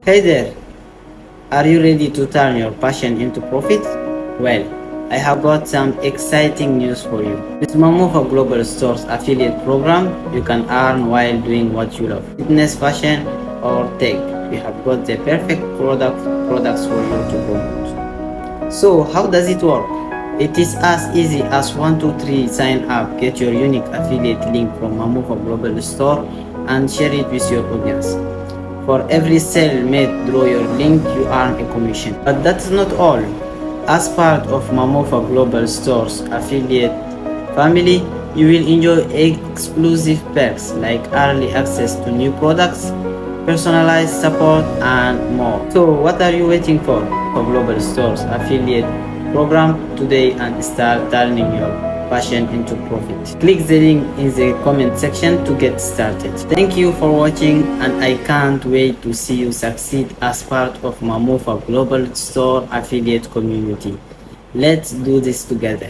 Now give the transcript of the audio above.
Hey there, are you ready to turn your passion into profit? Well, I have got some exciting news for you. With Mamufa Global Stores affiliate program, you can earn while doing what you love. Fitness, fashion, or tech. We have got the perfect products for you to promote. So, how does it work? It is as easy as 123 sign up, get your unique affiliate link from Mamufa Global Store and share it with your audience. For every sale made through your link, you earn a commission. But that's not all. As part of Mamofa Global Stores affiliate family, you will enjoy exclusive perks like early access to new products, personalized support, and more. So what are you waiting for Global Stores affiliate program today and start turning your passion into profit? Click the link in the comment section to get started. Thank you for watching, and I can't wait to see you succeed as part of Mamufa Global Store affiliate community. Let's do this together.